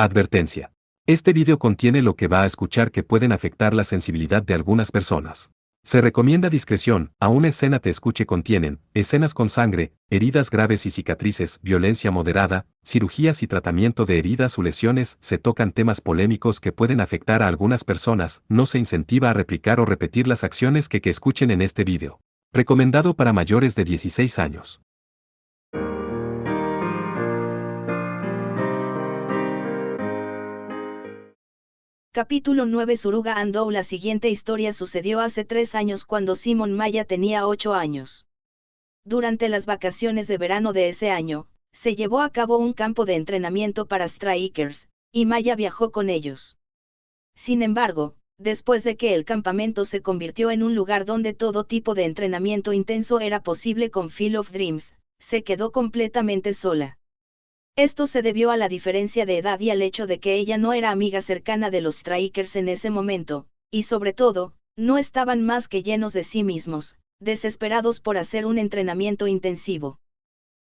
Advertencia. Este video contiene lo que va a escuchar que pueden afectar la sensibilidad de algunas personas. Se recomienda discreción, aún escena te escuche contienen, escenas con sangre, heridas graves y cicatrices, violencia moderada, cirugías y tratamiento de heridas o lesiones, se tocan temas polémicos que pueden afectar a algunas personas, no se incentiva a replicar o repetir las acciones que escuchen en este video. Recomendado para mayores de 16 años. Capítulo 9 Suruga Andou. La siguiente historia sucedió hace 3 años cuando Simon Maya tenía 8 años. Durante las vacaciones de verano de ese año, se llevó a cabo un campo de entrenamiento para Strikers, y Maya viajó con ellos. Sin embargo, después de que el campamento se convirtió en un lugar donde todo tipo de entrenamiento intenso era posible con Field of Dreams, se quedó completamente sola. Esto se debió a la diferencia de edad y al hecho de que ella no era amiga cercana de los Strikers en ese momento, y sobre todo, no estaban más que llenos de sí mismos, desesperados por hacer un entrenamiento intensivo.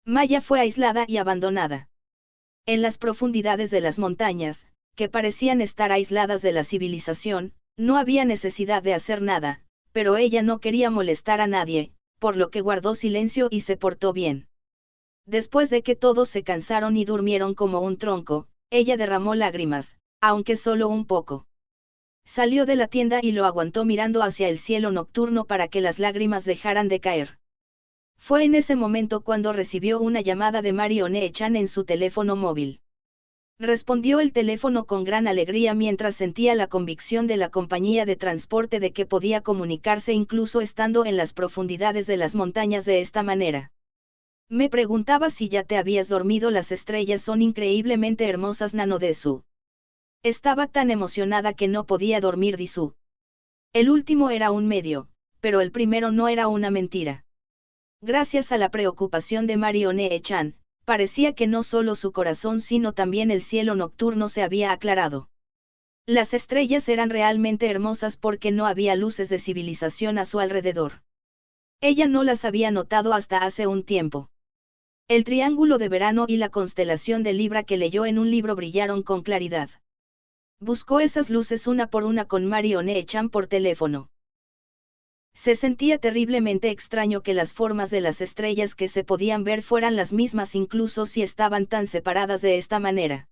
Maya fue aislada y abandonada. En las profundidades de las montañas, que parecían estar aisladas de la civilización, no había necesidad de hacer nada, pero ella no quería molestar a nadie, por lo que guardó silencio y se portó bien. Después de que todos se cansaron y durmieron como un tronco, ella derramó lágrimas, aunque solo un poco. Salió de la tienda y lo aguantó mirando hacia el cielo nocturno para que las lágrimas dejaran de caer. Fue en ese momento cuando recibió una llamada de Marione-chan en su teléfono móvil. Respondió el teléfono con gran alegría mientras sentía la convicción de la compañía de transporte de que podía comunicarse incluso estando en las profundidades de las montañas de esta manera. Me preguntaba si ya te habías dormido. Las estrellas son increíblemente hermosas, Nanodesu. Estaba tan emocionada que no podía dormir, Disu. El último era un medio, pero el primero no era una mentira. Gracias a la preocupación de Marione-chan, parecía que no solo su corazón sino también el cielo nocturno se había aclarado. Las estrellas eran realmente hermosas porque no había luces de civilización a su alrededor. Ella no las había notado hasta hace un tiempo. El triángulo de verano y la constelación de Libra que leyó en un libro brillaron con claridad. Buscó esas luces una por una con Marione-chan por teléfono. Se sentía terriblemente extraño que las formas de las estrellas que se podían ver fueran las mismas incluso si estaban tan separadas de esta manera.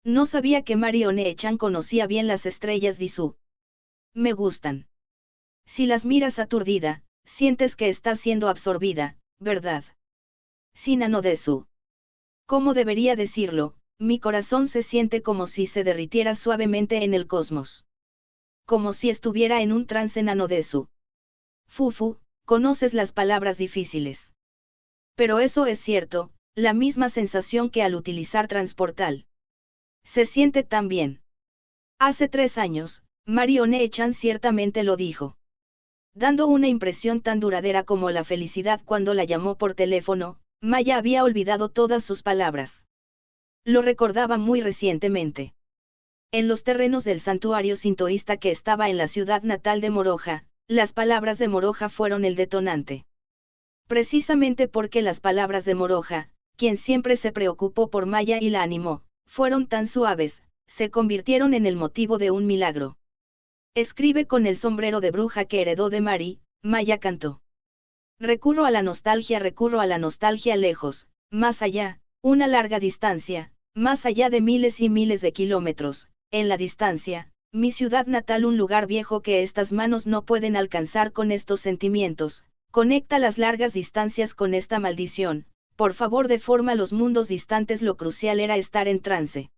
No sabía que Marione-chan conocía bien las estrellas, Disu. Me gustan. Si las miras aturdida, sientes que estás siendo absorbida, ¿verdad? Sí, Nanodesu. ¿Cómo debería decirlo? Mi corazón se siente como si se derritiera suavemente en el cosmos. Como si estuviera en un trance, Nanodesu. Fufu, conoces las palabras difíciles. Pero eso es cierto, la misma sensación que al utilizar Transportal. Se siente tan bien. Hace 3 años, Marione-chan ciertamente lo dijo. Dando una impresión tan duradera como la felicidad cuando la llamó por teléfono, Maya había olvidado todas sus palabras. Lo recordaba muy recientemente. En los terrenos del santuario sintoísta que estaba en la ciudad natal de Moroja, las palabras de Moroja fueron el detonante. Precisamente porque las palabras de Moroja, quien siempre se preocupó por Maya y la animó, fueron tan suaves, se convirtieron en el motivo de un milagro. Escribe con el sombrero de bruja que heredó de Mari, Maya cantó. Recurro a la nostalgia lejos, más allá, una larga distancia, más allá de miles y miles de kilómetros, en la distancia, mi ciudad natal, un lugar viejo que estas manos no pueden alcanzar con estos sentimientos, conecta las largas distancias con esta maldición, por favor deforma los mundos distantes. Lo crucial era estar en trance.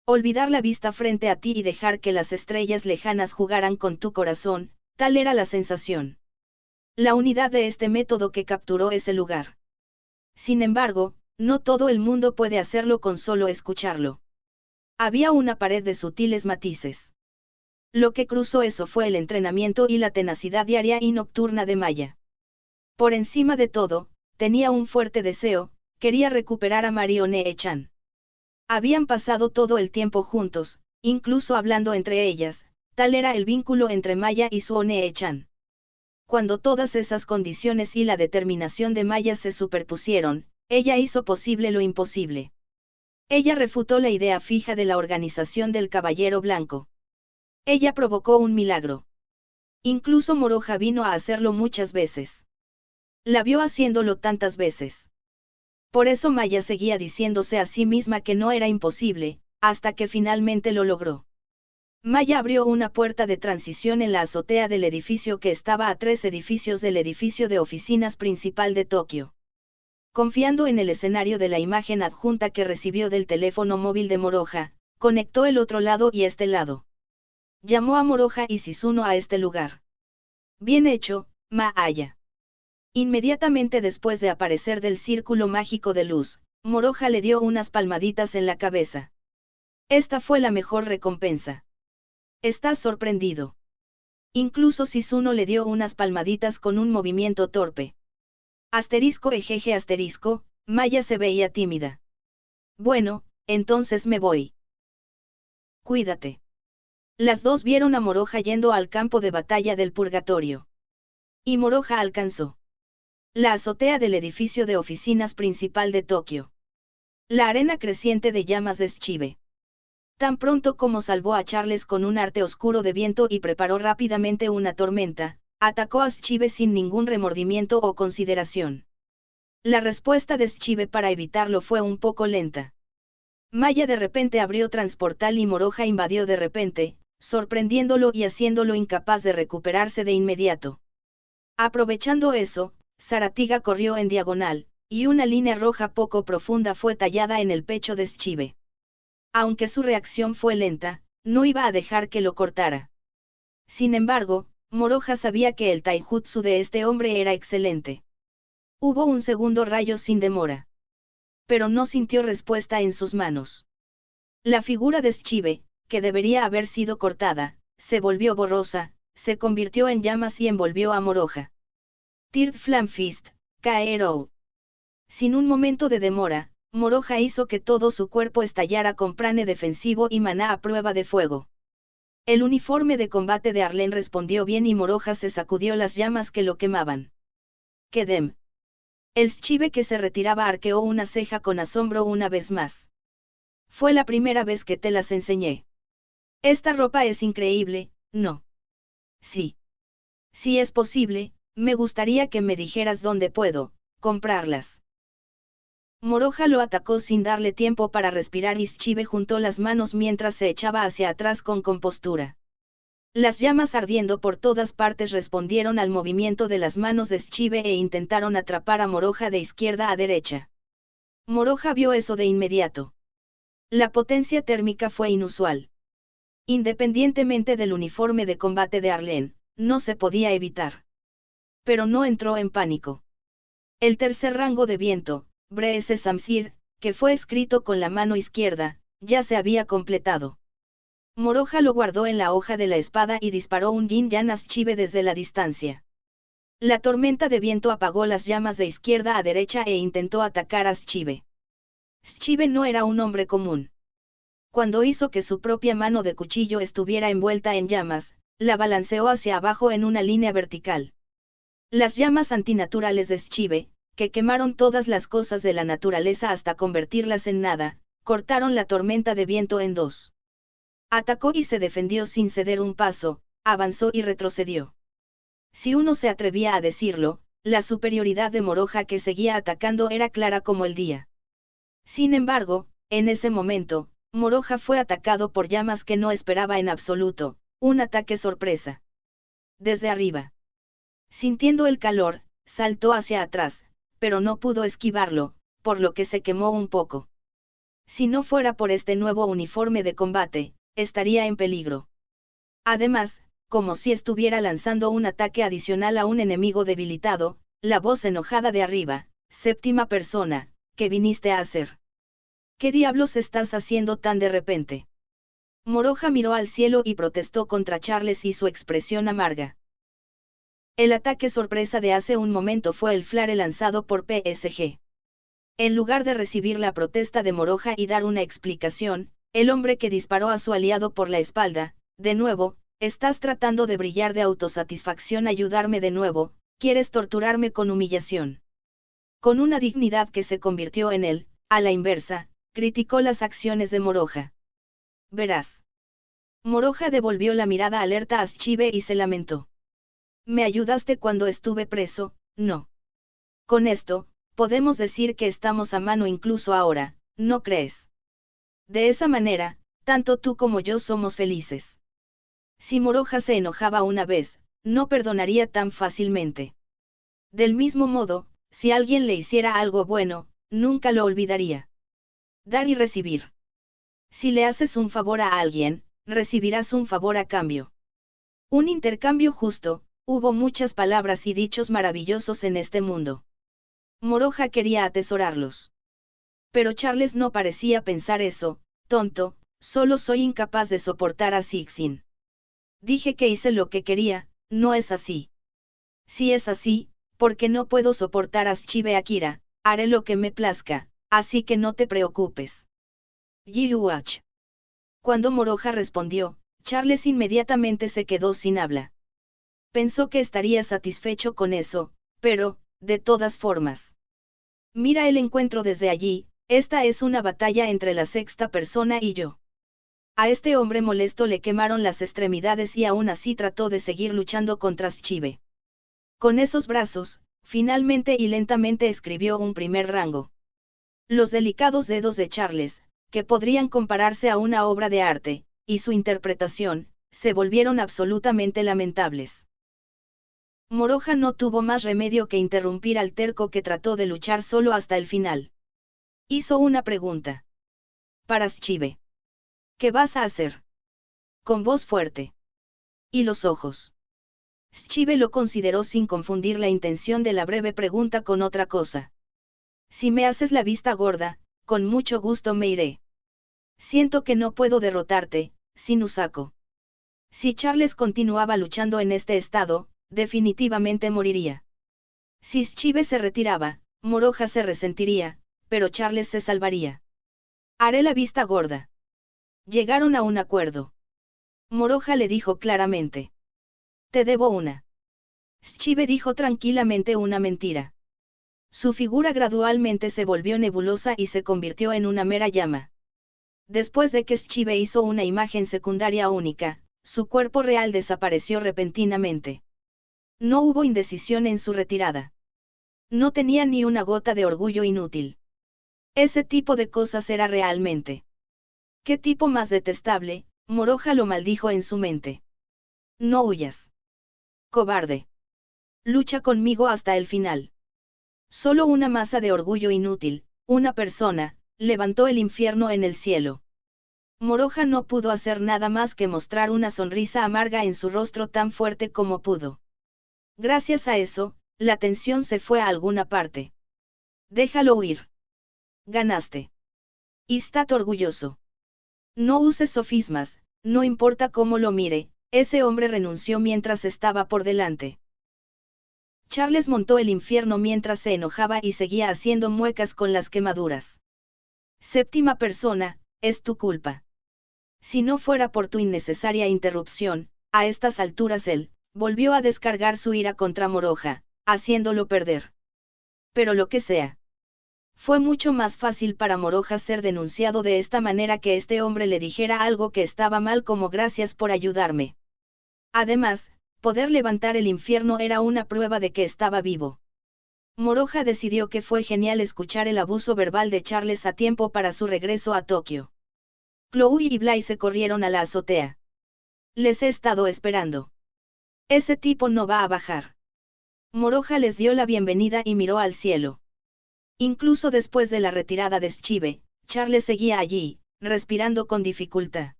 Olvidar la vista frente a ti y dejar que las estrellas lejanas jugaran con tu corazón, tal era la sensación. La unidad de este método que capturó ese lugar. Sin embargo, no todo el mundo puede hacerlo con solo escucharlo. Había una pared de sutiles matices. Lo que cruzó eso fue el entrenamiento y la tenacidad diaria y nocturna de Maya. Por encima de todo, tenía un fuerte deseo, quería recuperar a Marione-chan. Habían pasado todo el tiempo juntos, incluso hablando entre ellas, tal era el vínculo entre Maya y su One-chan. Cuando todas esas condiciones y la determinación de Maya se superpusieron, ella hizo posible lo imposible. Ella refutó la idea fija de la organización del Caballero Blanco. Ella provocó un milagro. Incluso Moroja vino a hacerlo muchas veces. La vio haciéndolo tantas veces. Por eso Maya seguía diciéndose a sí misma que no era imposible, hasta que finalmente lo logró. Maya abrió una puerta de transición en la azotea del edificio que estaba a 3 edificios del edificio de oficinas principal de Tokio. Confiando en el escenario de la imagen adjunta que recibió del teléfono móvil de Moroja, conectó el otro lado y este lado. Llamó a Moroja y Shizuno a este lugar. Bien hecho, Maya. Inmediatamente después de aparecer del círculo mágico de luz, Moroja le dio unas palmaditas en la cabeza. Esta fue la mejor recompensa. ¿Estás sorprendido? Incluso Shizuno le dio unas palmaditas con un movimiento torpe. Asterisco ejeje asterisco, Maya se veía tímida. Bueno, entonces me voy. Cuídate. Las dos vieron a Moroja yendo al campo de batalla del purgatorio. Y Moroja alcanzó la azotea del edificio de oficinas principal de Tokio. La arena creciente de llamas de Shichibe. Tan pronto como salvó a Charles con un arte oscuro de viento y preparó rápidamente una tormenta, atacó a Shichibe sin ningún remordimiento o consideración. La respuesta de Shichibe para evitarlo fue un poco lenta. Maya de repente abrió transportal y Moroja invadió de repente, sorprendiéndolo y haciéndolo incapaz de recuperarse de inmediato. Aprovechando eso, Saratiga corrió en diagonal, y una línea roja poco profunda fue tallada en el pecho de Shichibe. Aunque su reacción fue lenta, no iba a dejar que lo cortara. Sin embargo, Moroja sabía que el taijutsu de este hombre era excelente. Hubo un segundo rayo sin demora. Pero no sintió respuesta en sus manos. La figura de Shichibe, que debería haber sido cortada, se volvió borrosa, se convirtió en llamas y envolvió a Moroja. Third Flame Fist, KRO. Sin un momento de demora, Moroja hizo que todo su cuerpo estallara con prane defensivo y maná a prueba de fuego. El uniforme de combate de Arlen respondió bien y Moroja se sacudió las llamas que lo quemaban. Kedem. El Shichibe que se retiraba arqueó una ceja con asombro una vez más. Fue la primera vez que te las enseñé. Esta ropa es increíble, ¿no? Sí. Si es posible, me gustaría que me dijeras dónde puedo comprarlas. Moroja lo atacó sin darle tiempo para respirar y Shichibe juntó las manos mientras se echaba hacia atrás con compostura. Las llamas ardiendo por todas partes respondieron al movimiento de las manos de Shichibe e intentaron atrapar a Moroja de izquierda a derecha. Moroja vio eso de inmediato. La potencia térmica fue inusual. Independientemente del uniforme de combate de Arlen, no se podía evitar. Pero no entró en pánico. El tercer rango de viento, Breeze Samsir, que fue escrito con la mano izquierda, ya se había completado. Moroja lo guardó en la hoja de la espada y disparó un yin-yang a Shichibe desde la distancia. La tormenta de viento apagó las llamas de izquierda a derecha e intentó atacar a Shichibe. Shichibe no era un hombre común. Cuando hizo que su propia mano de cuchillo estuviera envuelta en llamas, la balanceó hacia abajo en una línea vertical. Las llamas antinaturales de Shichibe, que quemaron todas las cosas de la naturaleza hasta convertirlas en nada, cortaron la tormenta de viento en dos. Atacó y se defendió sin ceder un paso, avanzó y retrocedió. Si uno se atrevía a decirlo, la superioridad de Moroja que seguía atacando era clara como el día. Sin embargo, en ese momento, Moroja fue atacado por llamas que no esperaba en absoluto, un ataque sorpresa. Desde arriba. Sintiendo el calor, saltó hacia atrás, pero no pudo esquivarlo, por lo que se quemó un poco. Si no fuera por este nuevo uniforme de combate, estaría en peligro. Además, como si estuviera lanzando un ataque adicional a un enemigo debilitado, la voz enojada de arriba, séptima persona, ¿qué viniste a hacer? ¿Qué diablos estás haciendo tan de repente? Moroja miró al cielo y protestó contra Charles y su expresión amarga. El ataque sorpresa de hace un momento fue el flare lanzado por PSG. En lugar de recibir la protesta de Moroja y dar una explicación, el hombre que disparó a su aliado por la espalda, de nuevo, estás tratando de brillar de autosatisfacción, ayudarme de nuevo, quieres torturarme con humillación. Con una dignidad que se convirtió en él, a la inversa, criticó las acciones de Moroja. Verás. Moroja devolvió la mirada alerta a Schibbe y se lamentó. Me ayudaste cuando estuve preso, ¿no? Con esto, podemos decir que estamos a mano incluso ahora, ¿no crees? De esa manera, tanto tú como yo somos felices. Si Moroja se enojaba una vez, no perdonaría tan fácilmente. Del mismo modo, si alguien le hiciera algo bueno, nunca lo olvidaría. Dar y recibir. Si le haces un favor a alguien, recibirás un favor a cambio. Un intercambio justo. Hubo muchas palabras y dichos maravillosos en este mundo. Moroja quería atesorarlos. Pero Charles no parecía pensar eso. Tonto, solo soy incapaz de soportar a Sixin. Dije que hice lo que quería, no es así. Si es así, porque no puedo soportar a Schibbe Akira, haré lo que me plazca, así que no te preocupes. Yuach. Cuando Moroja respondió, Charles inmediatamente se quedó sin habla. Pensó que estaría satisfecho con eso, pero, de todas formas. Mira el encuentro desde allí, esta es una batalla entre la sexta persona y yo. A este hombre molesto le quemaron las extremidades y aún así trató de seguir luchando contra Schibbe. Con esos brazos, finalmente y lentamente escribió un primer rango. Los delicados dedos de Charles, que podrían compararse a una obra de arte, y su interpretación, se volvieron absolutamente lamentables. Moroja no tuvo más remedio que interrumpir al terco que trató de luchar solo hasta el final. Hizo una pregunta. Para Schibbe. ¿Qué vas a hacer? Con voz fuerte. ¿Y los ojos? Schibbe lo consideró sin confundir la intención de la breve pregunta con otra cosa. Si me haces la vista gorda, con mucho gusto me iré. Siento que no puedo derrotarte, Sinusako. Si Charles continuaba luchando en este estado, definitivamente moriría. Si Schibbe se retiraba, Moroja se resentiría, pero Charles se salvaría. Haré la vista gorda. Llegaron a un acuerdo. Moroja le dijo claramente. Te debo una. Schibbe dijo tranquilamente una mentira. Su figura gradualmente se volvió nebulosa y se convirtió en una mera llama. Después de que Schibbe hizo una imagen secundaria única, su cuerpo real desapareció repentinamente. No hubo indecisión en su retirada. No tenía ni una gota de orgullo inútil. Ese tipo de cosas era realmente. ¿Qué tipo más detestable? Moroja lo maldijo en su mente. No huyas. Cobarde. Lucha conmigo hasta el final. Solo una masa de orgullo inútil, una persona, levantó el infierno en el cielo. Moroja no pudo hacer nada más que mostrar una sonrisa amarga en su rostro tan fuerte como pudo. Gracias a eso, la tensión se fue a alguna parte. Déjalo huir. Ganaste. Y estate orgulloso. No uses sofismas, no importa cómo lo mire, ese hombre renunció mientras estaba por delante. Charles montó el infierno mientras se enojaba y seguía haciendo muecas con las quemaduras. Séptima persona, es tu culpa. Si no fuera por tu innecesaria interrupción, a estas alturas él, volvió a descargar su ira contra Moroja, haciéndolo perder. Pero lo que sea. Fue mucho más fácil para Moroja ser denunciado de esta manera que este hombre le dijera algo que estaba mal como gracias por ayudarme. Además, poder levantar el infierno era una prueba de que estaba vivo. Moroja decidió que fue genial escuchar el abuso verbal de Charles a tiempo para su regreso a Tokio. Chloe y Blaise corrieron a la azotea. Les he estado esperando. Ese tipo no va a bajar. Moroja les dio la bienvenida y miró al cielo. Incluso después de la retirada de Schibbe, Charles seguía allí, respirando con dificultad.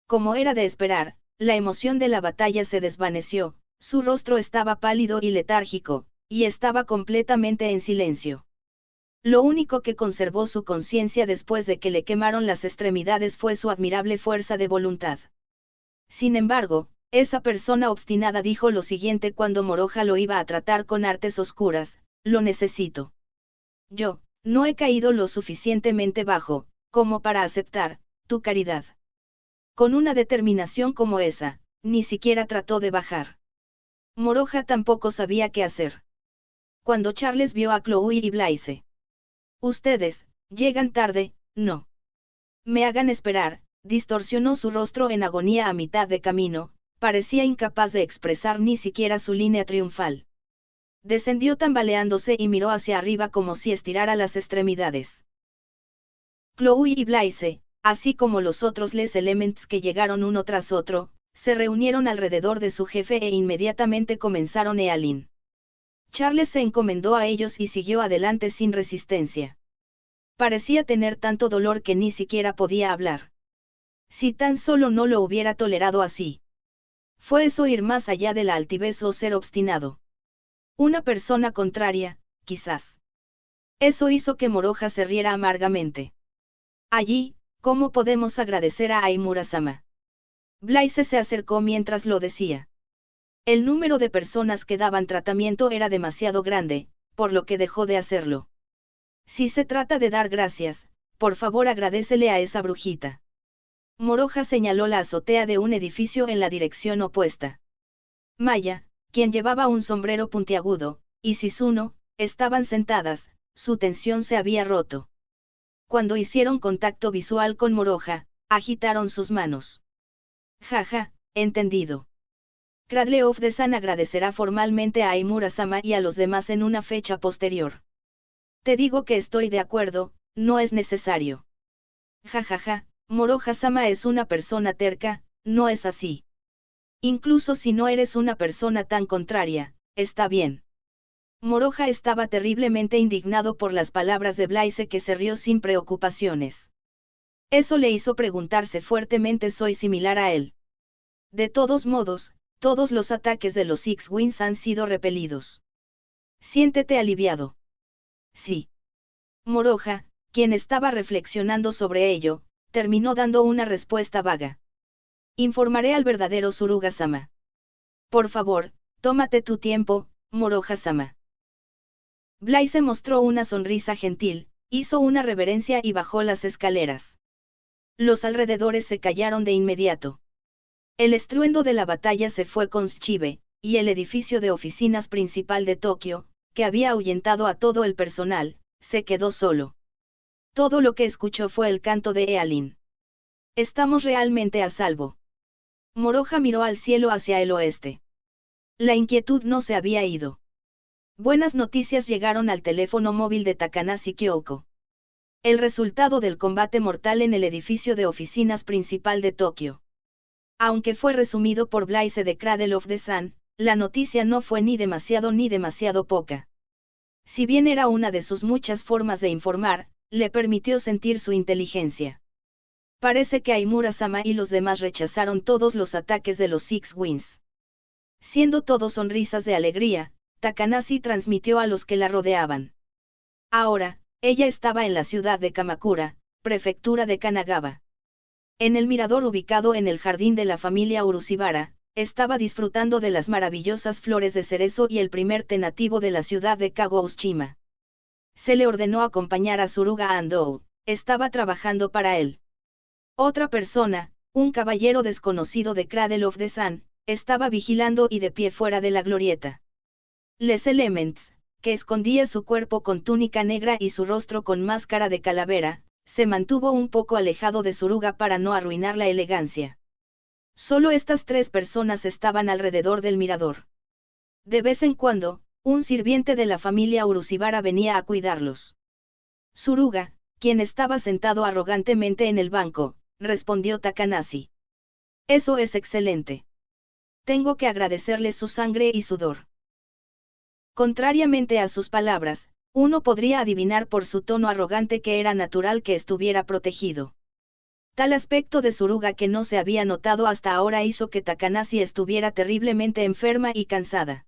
Como era de esperar, la emoción de la batalla se desvaneció, su rostro estaba pálido y letárgico, y estaba completamente en silencio. Lo único que conservó su conciencia después de que le quemaron las extremidades fue su admirable fuerza de voluntad. Sin embargo, esa persona obstinada dijo lo siguiente cuando Moroja lo iba a tratar con artes oscuras: lo necesito. Yo, no he caído lo suficientemente bajo, como para aceptar, tu caridad. Con una determinación como esa, ni siquiera trató de bajar. Moroja tampoco sabía qué hacer. Cuando Charles vio a Chloe y Blaise. Ustedes, llegan tarde, no me hagan esperar, distorsionó su rostro en agonía a mitad de camino, parecía incapaz de expresar ni siquiera su línea triunfal. Descendió tambaleándose y miró hacia arriba como si estirara las extremidades. Chloe y Blaise, así como los otros Les Elements que llegaron uno tras otro, se reunieron alrededor de su jefe e inmediatamente comenzaron Ealin. Charles se encomendó a ellos y siguió adelante sin resistencia. Parecía tener tanto dolor que ni siquiera podía hablar. Si tan solo no lo hubiera tolerado así. ¿Fue eso ir más allá de la altivez o ser obstinado? Una persona contraria, quizás. Eso hizo que Moroha se riera amargamente. Allí, ¿cómo podemos agradecer a Aimura-sama? Blaise se acercó mientras lo decía. El número de personas que daban tratamiento era demasiado grande, por lo que dejó de hacerlo. Si se trata de dar gracias, por favor agradécele a esa brujita. Moroha señaló la azotea de un edificio en la dirección opuesta. Maya, quien llevaba un sombrero puntiagudo, y Shizuno, estaban sentadas, su tensión se había roto. Cuando hicieron contacto visual con Moroha, agitaron sus manos. Jaja, entendido. Cradle of the Sun agradecerá formalmente a Aimura-sama y a los demás en una fecha posterior. Te digo que estoy de acuerdo, no es necesario. Jajaja, Moroha-sama es una persona terca, no es así. Incluso si no eres una persona tan contraria, está bien. Moroha estaba terriblemente indignado por las palabras de Blaise, que se rió sin preocupaciones. Eso le hizo preguntarse fuertemente: ¿soy similar a él? De todos modos, todos los ataques de los X-Wings han sido repelidos. Siéntete aliviado. Sí. Moroha, quien estaba reflexionando sobre ello, terminó dando una respuesta vaga. Informaré al verdadero Suruga-sama. Por favor, tómate tu tiempo, Moroha-sama. Blaise mostró una sonrisa gentil, hizo una reverencia y bajó las escaleras. Los alrededores se callaron de inmediato. El estruendo de la batalla se fue con Shibe, y el edificio de oficinas principal de Tokio, que había ahuyentado a todo el personal, se quedó solo. Todo lo que escuchó fue el canto de Ealin. Estamos realmente a salvo. Moroha miró al cielo hacia el oeste. La inquietud no se había ido. Buenas noticias llegaron al teléfono móvil de Takanashi Kyoko. El resultado del combate mortal en el edificio de oficinas principal de Tokio. Aunque fue resumido por Blaise de Cradle of the Sun, la noticia no fue ni demasiado poca. Si bien era una de sus muchas formas de informar, le permitió sentir su inteligencia. Parece que Aimura-sama y los demás rechazaron todos los ataques de los X-Wings. Siendo todo sonrisas de alegría, Takanashi transmitió a los que la rodeaban. Ahora, ella estaba en la ciudad de Kamakura, prefectura de Kanagawa. En el mirador ubicado en el jardín de la familia Urushibara, estaba disfrutando de las maravillosas flores de cerezo y el primer té nativo de la ciudad de Kagoshima. Se le ordenó acompañar a Suruga Ando, estaba trabajando para él. Otra persona, un caballero desconocido de Cradle of the Sun, estaba vigilando y de pie fuera de la glorieta. Les Elements, que escondía su cuerpo con túnica negra y su rostro con máscara de calavera, se mantuvo un poco alejado de Suruga para no arruinar la elegancia. Solo estas tres personas estaban alrededor del mirador. De vez en cuando, un sirviente de la familia Urushibara venía a cuidarlos. Suruga, quien estaba sentado arrogantemente en el banco, respondió Takanashi. Eso es excelente. Tengo que agradecerles su sangre y sudor. Contrariamente a sus palabras, uno podría adivinar por su tono arrogante que era natural que estuviera protegido. Tal aspecto de Suruga que no se había notado hasta ahora hizo que Takanashi estuviera terriblemente enferma y cansada.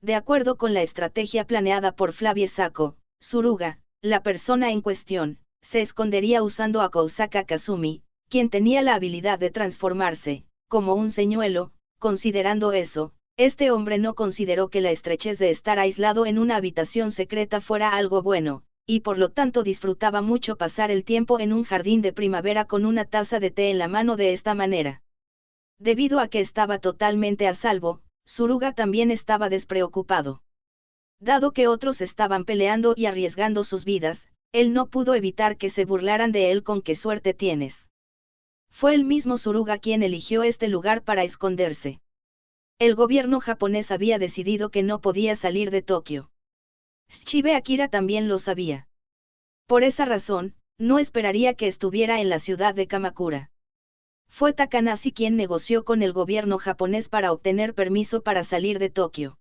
De acuerdo con la estrategia planeada por Flavie Sako, Suruga, la persona en cuestión, se escondería usando a Kousaka Kazumi, quien tenía la habilidad de transformarse, como un señuelo. Considerando eso, este hombre no consideró que la estrechez de estar aislado en una habitación secreta fuera algo bueno, y por lo tanto disfrutaba mucho pasar el tiempo en un jardín de primavera con una taza de té en la mano de esta manera. Debido a que estaba totalmente a salvo, Suruga también estaba despreocupado. Dado que otros estaban peleando y arriesgando sus vidas, él no pudo evitar que se burlaran de él con qué suerte tienes. Fue el mismo Suruga quien eligió este lugar para esconderse. El gobierno japonés había decidido que no podía salir de Tokio. Shibe Akira también lo sabía. Por esa razón, no esperaría que estuviera en la ciudad de Kamakura. Fue Takanashi quien negoció con el gobierno japonés para obtener permiso para salir de Tokio.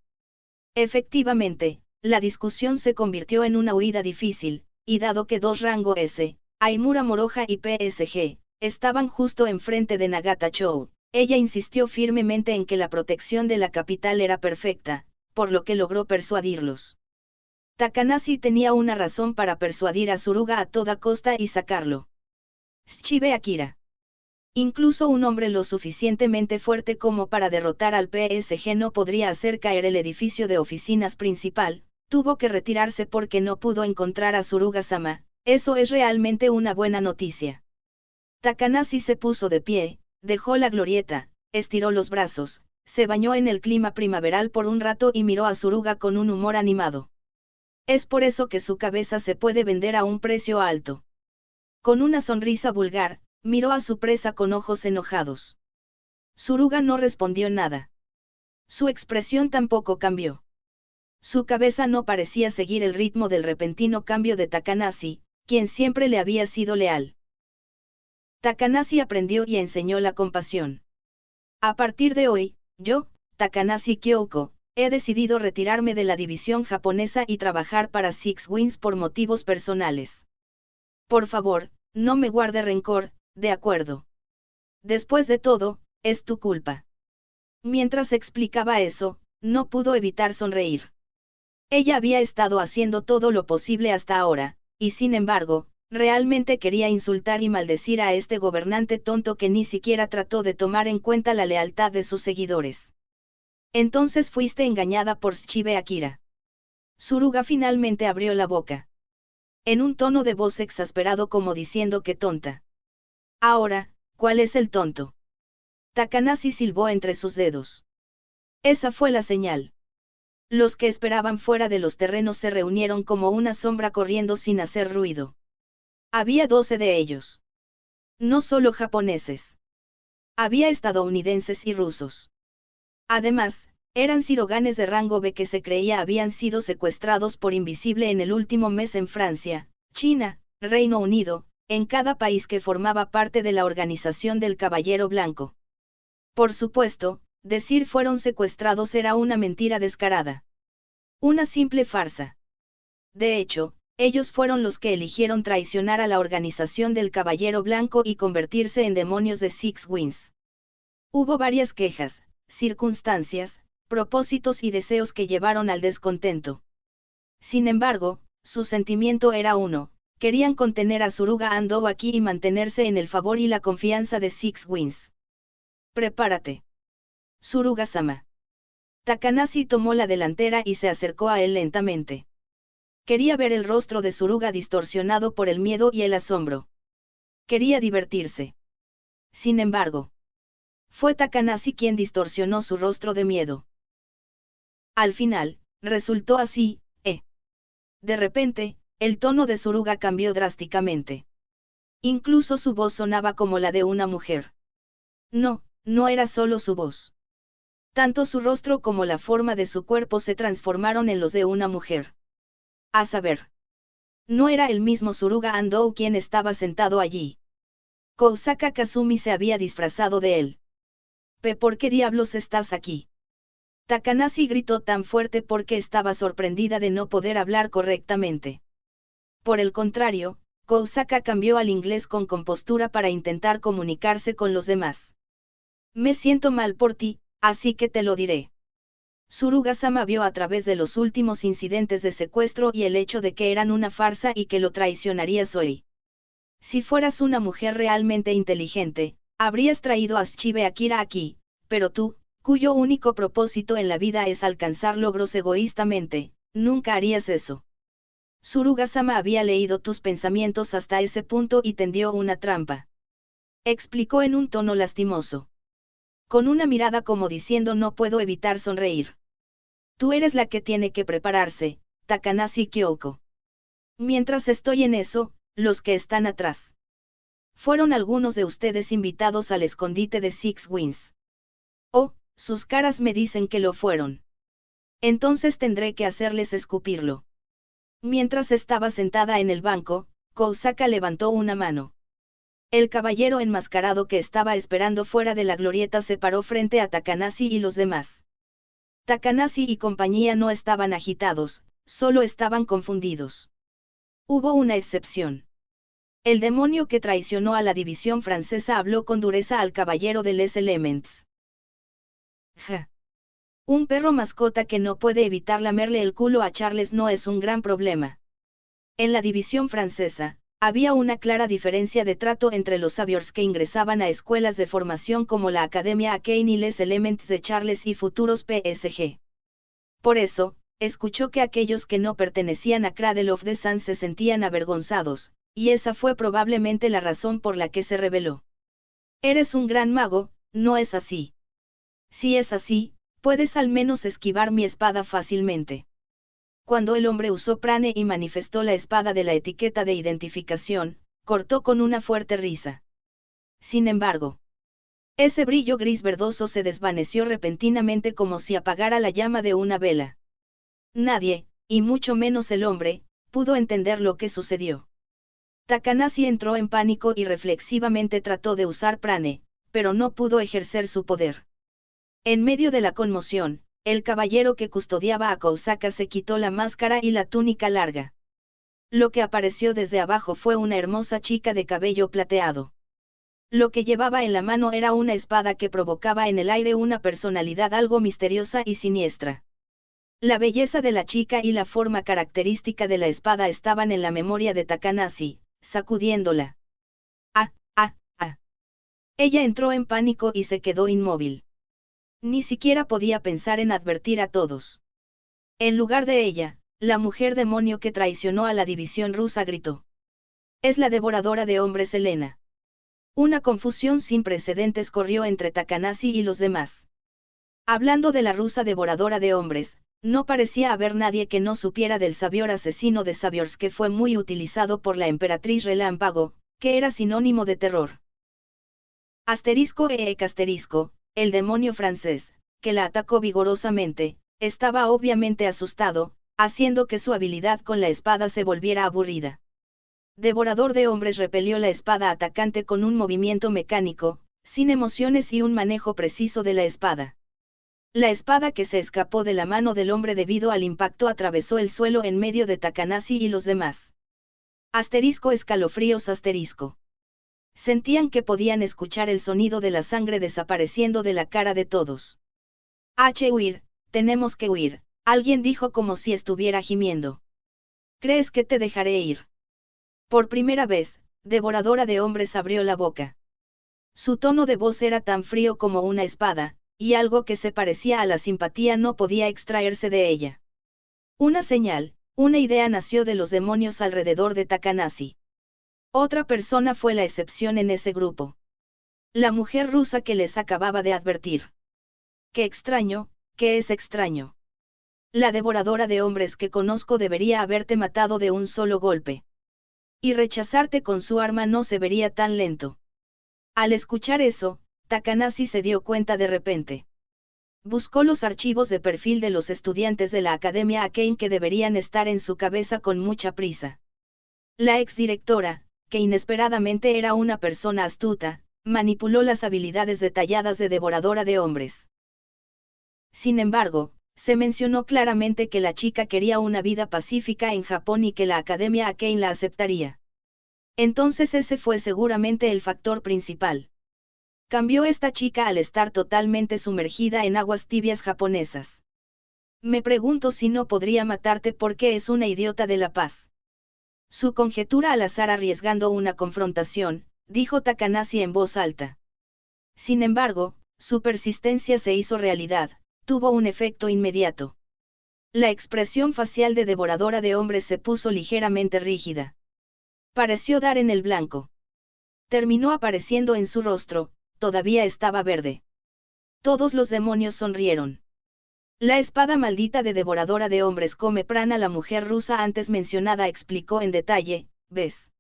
Efectivamente, la discusión se convirtió en una huida difícil, y dado que dos rango S, Aimura Moroja y PSG, estaban justo enfrente de Nagata-cho, ella insistió firmemente en que la protección de la capital era perfecta, por lo que logró persuadirlos. Takanashi tenía una razón para persuadir a Suruga a toda costa y sacarlo. Shibe Akira. Incluso un hombre lo suficientemente fuerte como para derrotar al PSG no podría hacer caer el edificio de oficinas principal, tuvo que retirarse porque no pudo encontrar a Suruga-sama, eso es realmente una buena noticia. Takanashi se puso de pie, dejó la glorieta, estiró los brazos, se bañó en el clima primaveral por un rato y miró a Suruga con un humor animado. Es por eso que su cabeza se puede vender a un precio alto. Con una sonrisa vulgar, miró a su presa con ojos enojados. Suruga no respondió nada. Su expresión tampoco cambió. Su cabeza no parecía seguir el ritmo del repentino cambio de Takanashi, quien siempre le había sido leal. Takanashi aprendió y enseñó la compasión. A partir de hoy, yo, Takanashi Kyoko, he decidido retirarme de la división japonesa y trabajar para Six Wings por motivos personales. Por favor, no me guarde rencor, de acuerdo. Después de todo, es tu culpa. Mientras explicaba eso, no pudo evitar sonreír. Ella había estado haciendo todo lo posible hasta ahora, y sin embargo, realmente quería insultar y maldecir a este gobernante tonto que ni siquiera trató de tomar en cuenta la lealtad de sus seguidores. Entonces fuiste engañada por Shibe Akira. Suruga finalmente abrió la boca. En un tono de voz exasperado como diciendo que tonta. Ahora, ¿cuál es el tonto? Takanashi silbó entre sus dedos. Esa fue la señal. Los que esperaban fuera de los terrenos se reunieron como una sombra corriendo sin hacer ruido. Había 12 de ellos. No solo japoneses. Había estadounidenses y rusos. Además, eran siroganes de rango B que se creía habían sido secuestrados por Invisible en el último mes en Francia, China, Reino Unido, en cada país que formaba parte de la organización del Caballero Blanco. Por supuesto, decir fueron secuestrados era una mentira descarada. Una simple farsa. De hecho, ellos fueron los que eligieron traicionar a la organización del Caballero Blanco y convertirse en demonios de Six Wings. Hubo varias quejas, circunstancias, propósitos y deseos que llevaron al descontento. Sin embargo, su sentimiento era uno: querían contener a Suruga Ando aquí y mantenerse en el favor y la confianza de Six Wings. Prepárate. Suruga-sama. Takanashi tomó la delantera y se acercó a él lentamente. Quería ver el rostro de Suruga distorsionado por el miedo y el asombro. Quería divertirse. Sin embargo, fue Takanashi quien distorsionó su rostro de miedo. Al final, resultó así, De repente, el tono de Suruga cambió drásticamente. Incluso su voz sonaba como la de una mujer. No, no era solo su voz. Tanto su rostro como la forma de su cuerpo se transformaron en los de una mujer. A saber, no era el mismo Suruga Ando quien estaba sentado allí. Kousaka Kazumi se había disfrazado de él. ¿Por qué diablos estás aquí? Takanashi gritó tan fuerte porque estaba sorprendida de no poder hablar correctamente. Por el contrario, Kousaka cambió al inglés con compostura para intentar comunicarse con los demás. Me siento mal por ti, así que te lo diré. Suruga-sama vio a través de los últimos incidentes de secuestro y el hecho de que eran una farsa y que lo traicionarías hoy. Si fueras una mujer realmente inteligente, habrías traído a Shibe Akira aquí, pero tú, cuyo único propósito en la vida es alcanzar logros egoístamente, nunca harías eso. Suruga-sama había leído tus pensamientos hasta ese punto y tendió una trampa. Explicó en un tono lastimoso. Con una mirada como diciendo no puedo evitar sonreír. Tú eres la que tiene que prepararse, Takanashi Kyoko. Mientras estoy en eso, los que están atrás. Fueron algunos de ustedes invitados al escondite de Six Wins. Oh, sus caras me dicen que lo fueron. Entonces tendré que hacerles escupirlo. Mientras estaba sentada en el banco, Kousaka levantó una mano. El caballero enmascarado que estaba esperando fuera de la glorieta se paró frente a Takanashi y los demás. Takanashi y compañía no estaban agitados, solo estaban confundidos. Hubo una excepción. El demonio que traicionó a la división francesa habló con dureza al caballero de Les Elements. Ja. Un perro mascota que no puede evitar lamerle el culo a Charles no es un gran problema. En la división francesa, había una clara diferencia de trato entre los saviors que ingresaban a escuelas de formación como la Academia Akane y Les Elements de Charles y futuros PSG. Por eso, escuchó que aquellos que no pertenecían a Cradle of the Sun se sentían avergonzados, y esa fue probablemente la razón por la que se rebeló. Eres un gran mago, ¿no es así? Si es así, puedes al menos esquivar mi espada fácilmente. Cuando el hombre usó prane y manifestó la espada de la etiqueta de identificación, cortó con una fuerte risa. Sin embargo, ese brillo gris verdoso se desvaneció repentinamente como si apagara la llama de una vela. Nadie, y mucho menos el hombre, pudo entender lo que sucedió. Takanashi entró en pánico y reflexivamente trató de usar prane, pero no pudo ejercer su poder. En medio de la conmoción, el caballero que custodiaba a Kousaka se quitó la máscara y la túnica larga. Lo que apareció desde abajo fue una hermosa chica de cabello plateado. Lo que llevaba en la mano era una espada que provocaba en el aire una personalidad algo misteriosa y siniestra. La belleza de la chica y la forma característica de la espada estaban en la memoria de Takanashi, sacudiéndola. ¡Ah, ah, ah! Ella entró en pánico y se quedó inmóvil. Ni siquiera podía pensar en advertir a todos. En lugar de ella, la mujer demonio que traicionó a la división rusa gritó. Es la devoradora de hombres Helena. Una confusión sin precedentes corrió entre Takanashi y los demás. Hablando de la rusa devoradora de hombres, no parecía haber nadie que no supiera del sabior asesino de sabiors que fue muy utilizado por la emperatriz Relámpago, que era sinónimo de terror. Asterisco asterisco. El demonio francés, que la atacó vigorosamente, estaba obviamente asustado, haciendo que su habilidad con la espada se volviera aburrida. Devorador de hombres repelió la espada atacante con un movimiento mecánico, sin emociones y un manejo preciso de la espada. La espada que se escapó de la mano del hombre debido al impacto atravesó el suelo en medio de Takanashi y los demás. Asterisco escalofríos asterisco. Sentían que podían escuchar el sonido de la sangre desapareciendo de la cara de todos. Huir, tenemos que huir, alguien dijo como si estuviera gimiendo. ¿Crees que te dejaré ir? Por primera vez, devoradora de hombres abrió la boca. Su tono de voz era tan frío como una espada, y algo que se parecía a la simpatía no podía extraerse de ella. Una señal, una idea nació de los demonios alrededor de Takanashi. Otra persona fue la excepción en ese grupo. La mujer rusa que les acababa de advertir. Qué extraño, ¿qué es extraño? La devoradora de hombres que conozco debería haberte matado de un solo golpe. Y rechazarte con su arma no se vería tan lento. Al escuchar eso, Takanashi se dio cuenta de repente. Buscó los archivos de perfil de los estudiantes de la Academia Akane que deberían estar en su cabeza con mucha prisa. La exdirectora, que inesperadamente era una persona astuta, manipuló las habilidades detalladas de devoradora de hombres. Sin embargo, se mencionó claramente que la chica quería una vida pacífica en Japón y que la Academia Akane la aceptaría. Entonces ese fue seguramente el factor principal. Cambió esta chica al estar totalmente sumergida en aguas tibias japonesas. Me pregunto si no podría matarte porque es una idiota de la paz. Su conjetura al azar arriesgando una confrontación, dijo Takanashi en voz alta. Sin embargo, su persistencia se hizo realidad, tuvo un efecto inmediato. La expresión facial de devoradora de hombres se puso ligeramente rígida. Pareció dar en el blanco. Terminó apareciendo en su rostro, todavía estaba verde. Todos los demonios sonrieron. La espada maldita de devoradora de hombres come prana. La mujer rusa antes mencionada explicó en detalle, ¿ves?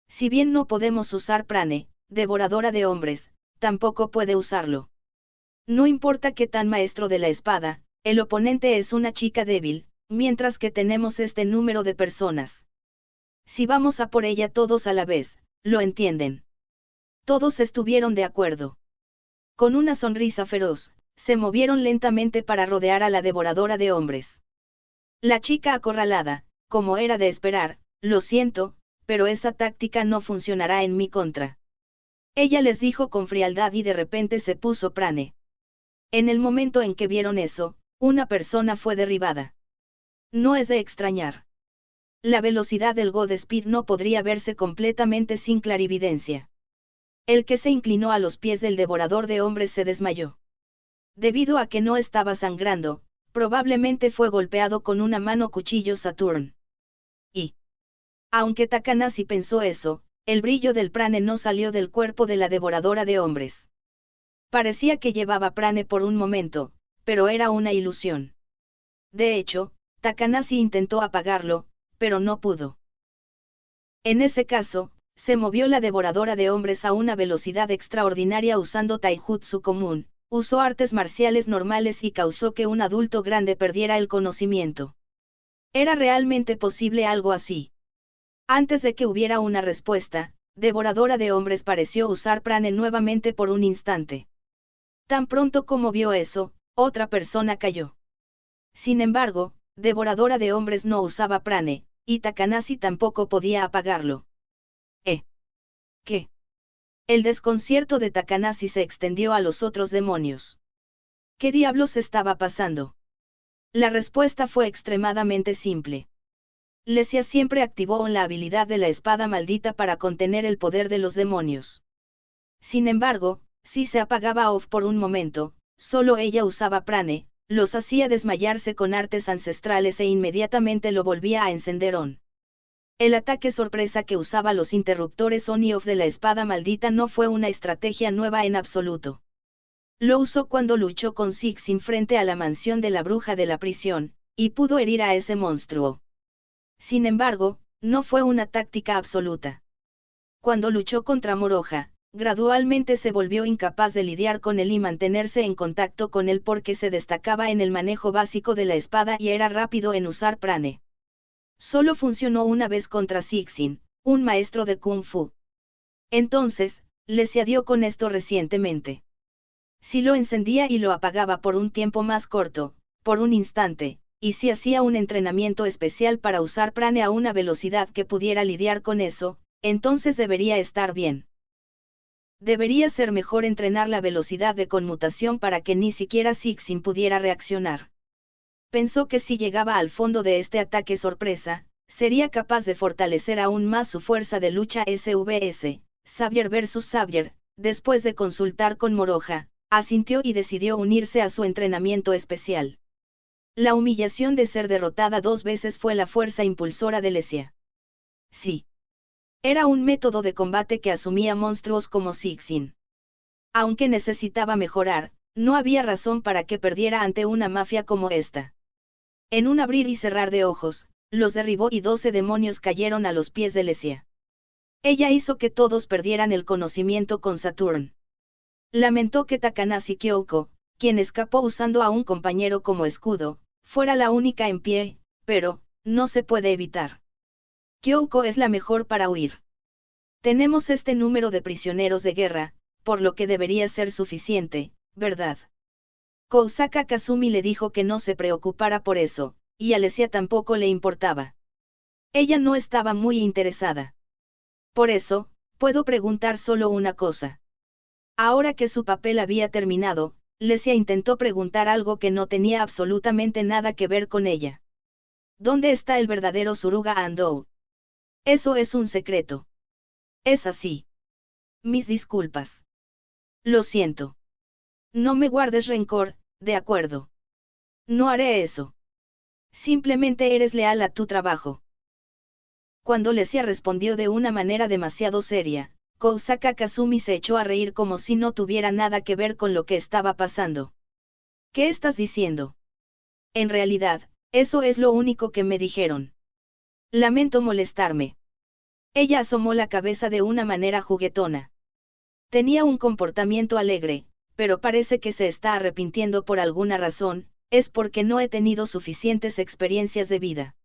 Si bien no podemos usar prane, devoradora de hombres, tampoco puede usarlo. No importa qué tan maestro de la espada, el oponente es una chica débil, mientras que tenemos este número de personas. Si vamos a por ella todos a la vez, ¿lo entienden? Todos estuvieron de acuerdo. Con una sonrisa feroz, se movieron lentamente para rodear a la devoradora de hombres. La chica acorralada, como era de esperar, lo siento, pero esa táctica no funcionará en mi contra. Ella les dijo con frialdad y de repente se puso prane. En el momento en que vieron eso, una persona fue derribada. No es de extrañar. La velocidad del Godspeed no podría verse completamente sin clarividencia. El que se inclinó a los pies del devorador de hombres se desmayó. Debido a que no estaba sangrando, probablemente fue golpeado con una mano cuchillo Saturn. Y, aunque Takanashi pensó eso, el brillo del prane no salió del cuerpo de la devoradora de hombres. Parecía que llevaba prane por un momento, pero era una ilusión. De hecho, Takanashi intentó apagarlo, pero no pudo. En ese caso, se movió la devoradora de hombres a una velocidad extraordinaria usando taijutsu común, usó artes marciales normales y causó que un adulto grande perdiera el conocimiento. ¿Era realmente posible algo así? Antes de que hubiera una respuesta, devoradora de hombres pareció usar prane nuevamente por un instante. Tan pronto como vio eso, otra persona cayó. Sin embargo, devoradora de hombres no usaba prane, y Takanashi tampoco podía apagarlo. ¿Qué? El desconcierto de Takanashi se extendió a los otros demonios. ¿Qué diablos estaba pasando? La respuesta fue extremadamente simple. Lesia siempre activó la habilidad de la espada maldita para contener el poder de los demonios. Sin embargo, si se apagaba off por un momento, solo ella usaba prane, los hacía desmayarse con artes ancestrales e inmediatamente lo volvía a encender on. El ataque sorpresa que usaba los interruptores on y off de la espada maldita no fue una estrategia nueva en absoluto. Lo usó cuando luchó con Sixin frente a la mansión de la bruja de la prisión, y pudo herir a ese monstruo. Sin embargo, no fue una táctica absoluta. Cuando luchó contra Moroja, gradualmente se volvió incapaz de lidiar con él y mantenerse en contacto con él porque se destacaba en el manejo básico de la espada y era rápido en usar prane. Solo funcionó una vez contra Sixin, un maestro de Kung Fu. Entonces, Lesia dio con esto recientemente. Si lo encendía y lo apagaba por un tiempo más corto, por un instante, y si hacía un entrenamiento especial para usar prane a una velocidad que pudiera lidiar con eso, entonces debería estar bien. Debería ser mejor entrenar la velocidad de conmutación para que ni siquiera Sixin pudiera reaccionar. Pensó que si llegaba al fondo de este ataque sorpresa, sería capaz de fortalecer aún más su fuerza de lucha SVS, Xavier vs Xavier. Después de consultar con Moroja, asintió y decidió unirse a su entrenamiento especial. La humillación de ser derrotada 2 veces fue la fuerza impulsora de Lesia. Sí. Era un método de combate que asumía monstruos como Sixin. Aunque necesitaba mejorar, no había razón para que perdiera ante una mafia como esta. En un abrir y cerrar de ojos, los derribó y 12 demonios cayeron a los pies de Lesia. Ella hizo que todos perdieran el conocimiento con Saturn. Lamentó que Takanashi Kyoko, quien escapó usando a un compañero como escudo, fuera la única en pie, pero, no se puede evitar. Kyoko es la mejor para huir. Tenemos este número de prisioneros de guerra, por lo que debería ser suficiente, ¿verdad? Kousaka Kazumi le dijo que no se preocupara por eso, y a Lesia tampoco le importaba. Ella no estaba muy interesada. Por eso, puedo preguntar solo una cosa. Ahora que su papel había terminado, Lesia intentó preguntar algo que no tenía absolutamente nada que ver con ella. ¿Dónde está el verdadero Suruga Andou? Eso es un secreto. Es así. Mis disculpas. Lo siento. No me guardes rencor, de acuerdo. No haré eso. Simplemente eres leal a tu trabajo. Cuando Lesia respondió de una manera demasiado seria, Kousaka Kazumi se echó a reír como si no tuviera nada que ver con lo que estaba pasando. ¿Qué estás diciendo? En realidad, eso es lo único que me dijeron. Lamento molestarme. Ella asomó la cabeza de una manera juguetona. Tenía un comportamiento alegre, pero parece que se está arrepintiendo por alguna razón, es porque no he tenido suficientes experiencias de vida.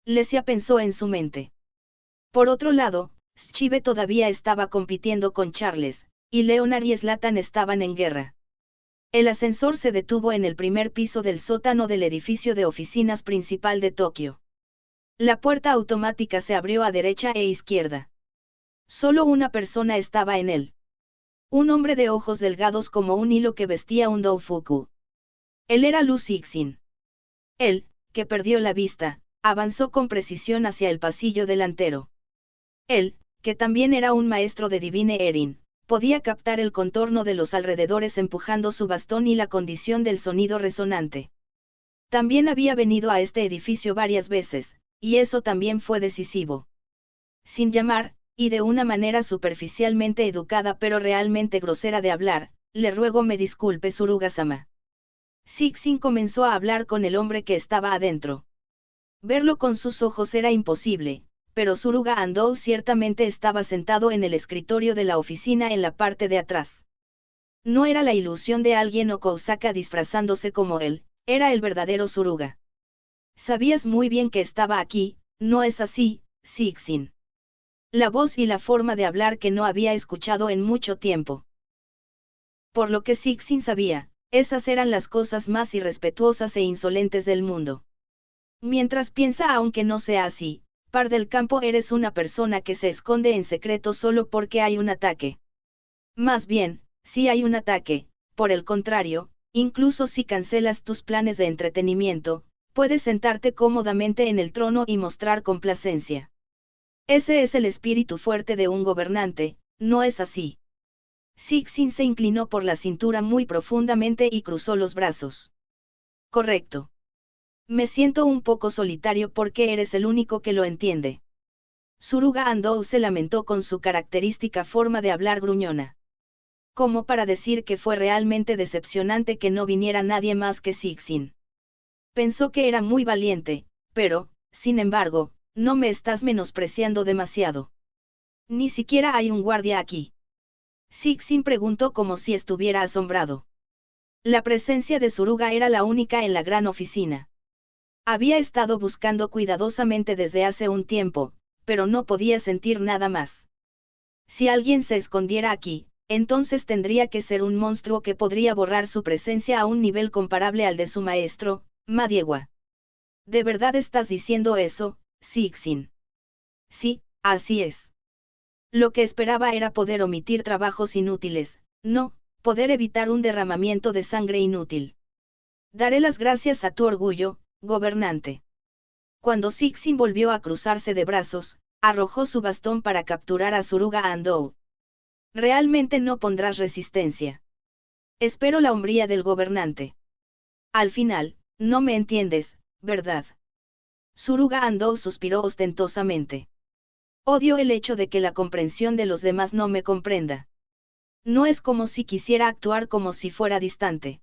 Lesia pensó en su mente. Por otro lado, Schive todavía estaba compitiendo con Charles, y Leonard y Zlatan estaban en guerra. El ascensor se detuvo en el primer piso del sótano del edificio de oficinas principal de Tokio. La puerta automática se abrió a derecha e izquierda. Solo una persona estaba en él. Un hombre de ojos delgados como un hilo que vestía un doufuku. Él era Lu Cixin. Él, que perdió la vista, avanzó con precisión hacia el pasillo delantero. Él, que también era un maestro de Divine Erin, podía captar el contorno de los alrededores empujando su bastón y la condición del sonido resonante. También había venido a este edificio varias veces, y eso también fue decisivo. Sin llamar, y de una manera superficialmente educada pero realmente grosera de hablar, le ruego me disculpe Suruga-sama. Cixin comenzó a hablar con el hombre que estaba adentro. Verlo con sus ojos era imposible, pero Suruga Andou ciertamente estaba sentado en el escritorio de la oficina en la parte de atrás. No era la ilusión de alguien o Kousaka disfrazándose como él, era el verdadero Suruga. Sabías muy bien que estaba aquí, ¿no es así, Cixin? La voz y la forma de hablar que no había escuchado en mucho tiempo. Por lo que Cixin sabía, esas eran las cosas más irrespetuosas e insolentes del mundo. Mientras piensa aunque no sea así, Par del Campo eres una persona que se esconde en secreto solo porque hay un ataque. Más bien, si hay un ataque, por el contrario, incluso si cancelas tus planes de entretenimiento, puedes sentarte cómodamente en el trono y mostrar complacencia. Ese es el espíritu fuerte de un gobernante, ¿no es así? Cixin se inclinó por la cintura muy profundamente y cruzó los brazos. Correcto. Me siento un poco solitario porque eres el único que lo entiende. Suruga Andou se lamentó con su característica forma de hablar gruñona. Como para decir que fue realmente decepcionante que no viniera nadie más que Cixin. Pensó que era muy valiente, pero, sin embargo, no me estás menospreciando demasiado. Ni siquiera hay un guardia aquí. Cixin preguntó como si estuviera asombrado. La presencia de Suruga era la única en la gran oficina. Había estado buscando cuidadosamente desde hace un tiempo, pero no podía sentir nada más. Si alguien se escondiera aquí, entonces tendría que ser un monstruo que podría borrar su presencia a un nivel comparable al de su maestro, Madiewa. ¿De verdad estás diciendo eso, Cixin? Sí, así es. Lo que esperaba era poder omitir trabajos inútiles, no, poder evitar un derramamiento de sangre inútil. Daré las gracias a tu orgullo, gobernante. Cuando Cixin volvió a cruzarse de brazos, arrojó su bastón para capturar a Suruga Andou. Realmente no pondrás resistencia. Espero la hombría del gobernante. Al final, no me entiendes, ¿verdad? Suruga Andou suspiró ostentosamente. Odio el hecho de que la comprensión de los demás no me comprenda. No es como si quisiera actuar como si fuera distante.